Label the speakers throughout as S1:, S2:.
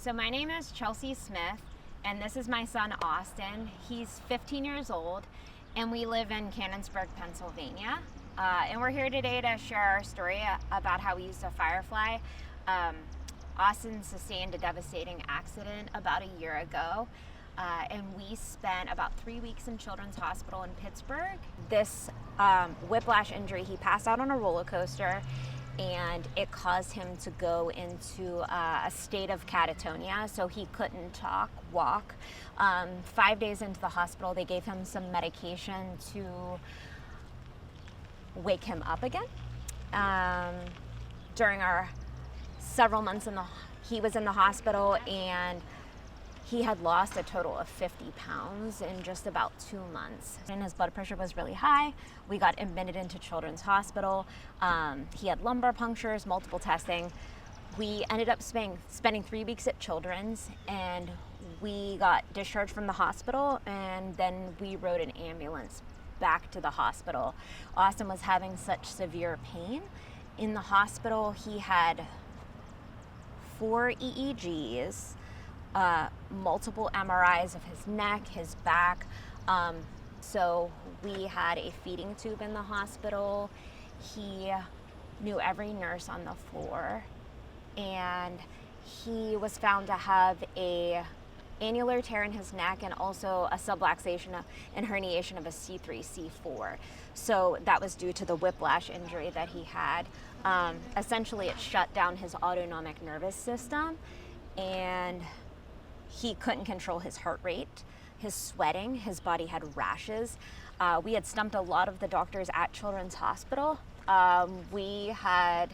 S1: So my name is Chelsea Smith, and this is my son Austin. He's 15 years old, and we live in Canonsburg, Pennsylvania. And we're here today to share our story about how we used a Firefly. Austin sustained a devastating accident about a year ago, and we spent about 3 weeks in Children's Hospital in Pittsburgh. This whiplash injury, he passed out on a roller coaster, and it caused him to go into a state of catatonia, so he couldn't walk. 5 days into the hospital, they gave him some medication to wake him up again. During our several months he was in the hospital, and he had lost a total of 50 pounds in just about 2 months. And his blood pressure was really high. We got admitted into Children's Hospital. He had lumbar punctures, multiple testing. We ended up spending 3 weeks at Children's, and we got discharged from the hospital, and then we rode an ambulance back to the hospital. Austin was having such severe pain. In the hospital, he had 4 EEGs, multiple MRIs of his neck, his back. So we had a feeding tube in the hospital. He knew every nurse on the floor, and he was found to have a annular tear in his neck and also a subluxation and herniation of a C3, C4. So that was due to the whiplash injury that he had. Essentially, it shut down his autonomic nervous system, and he couldn't control his heart rate, his sweating, his body had rashes. We had stumped a lot of the doctors at Children's Hospital. We had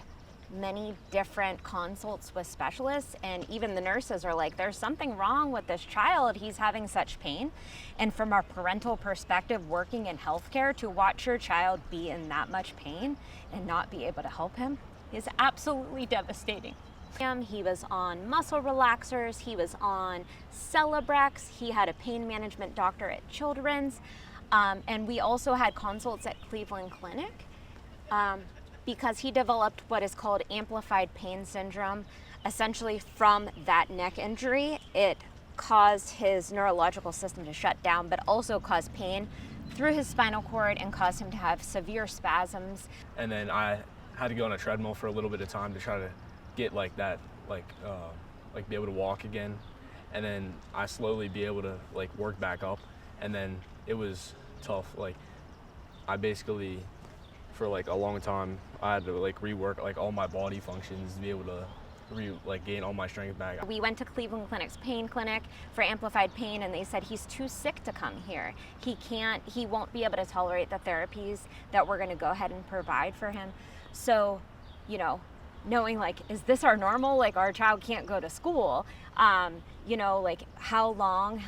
S1: many different consults with specialists, and even the nurses are like, there's something wrong with this child, he's having such pain. And from our parental perspective, working in healthcare, to watch your child be in that much pain and not be able to help him is absolutely devastating. He was on muscle relaxers, he was on Celebrex, he had a pain management doctor at Children's, and we also had consults at Cleveland Clinic. Because he developed what is called amplified pain syndrome. Essentially, from that neck injury, it caused his neurological system to shut down, but also caused pain through his spinal cord and caused him to have severe spasms.
S2: And then I had to go on a treadmill for a little bit of time to try to get like be able to walk again. And then I slowly be able to work back up. And then it was tough. I basically, for a long time, I had to rework all my body functions to be able to gain all my strength back.
S1: We went to Cleveland Clinic's pain clinic for amplified pain, and they said he's too sick to come here. He won't be able to tolerate the therapies that we're going to go ahead and provide for him. So, knowing is this our normal? Our child can't go to school. How long?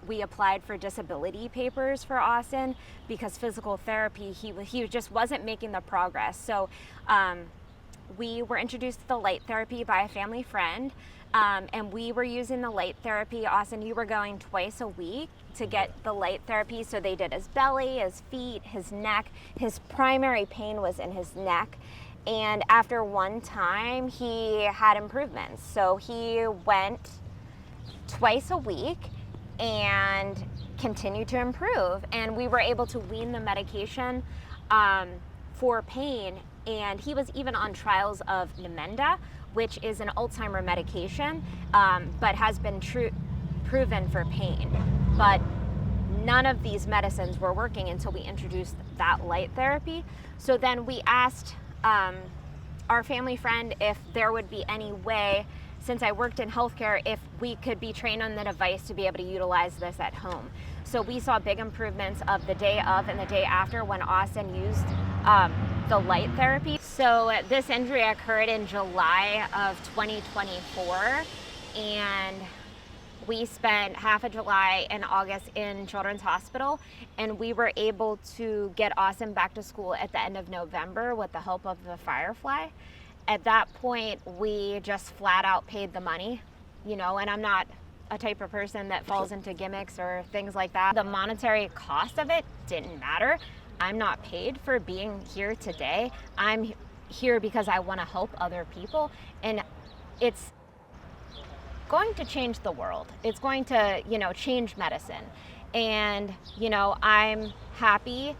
S1: We applied for disability papers for Austin because physical therapy, he just wasn't making the progress. So we were introduced to the light therapy by a family friend, and we were using the light therapy. Austin, you were going twice a week to get the light therapy. So they did his belly, his feet, his neck. His primary pain was in his neck. And after one time, he had improvements. So he went twice a week and continued to improve. And we were able to wean the medication for pain. And he was even on trials of Namenda, which is an Alzheimer medication, but has been proven for pain. But none of these medicines were working until we introduced that light therapy. So then we asked our family friend if there would be any way, since I worked in healthcare, if we could be trained on the device to be able to utilize this at home. So we saw big improvements of the day of and the day after when Austin used the light therapy. So this injury occurred in July of 2024, and we spent half of July and August in Children's Hospital, and we were able to get Austin back to school at the end of November with the help of the Firefly. At that point, we just flat out paid the money, and I'm not a type of person that falls into gimmicks or things like that. The monetary cost of it didn't matter. I'm not paid for being here today. I'm here because I want to help other people, and it's going to change the world. It's going to, change medicine. And, I'm happy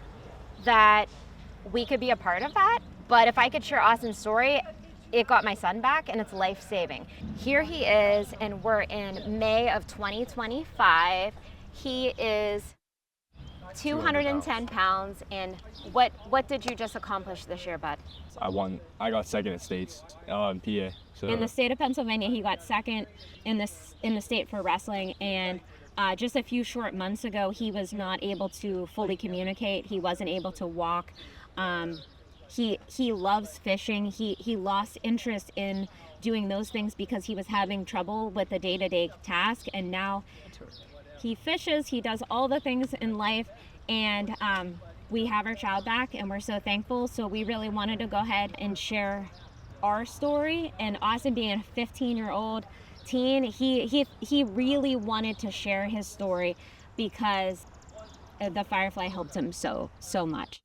S1: that we could be a part of that. But if I could share Austin's story, it got my son back and it's life-saving. Here he is, and we're in May of 2025. He is 210 pounds. And what did you just accomplish this year, bud?
S2: I got second at states in PA. So.
S1: In the state of Pennsylvania, he got second in the state for wrestling. And just a few short months ago, he was not able to fully communicate. He wasn't able to walk. He loves fishing. He lost interest in doing those things because he was having trouble with the day-to-day task, and now he fishes. He does all the things in life, and we have our child back, and we're so thankful. So we really wanted to go ahead and share our story. And Austin, being a 15-year-old teen, he really wanted to share his story because the Firefly helped him so much.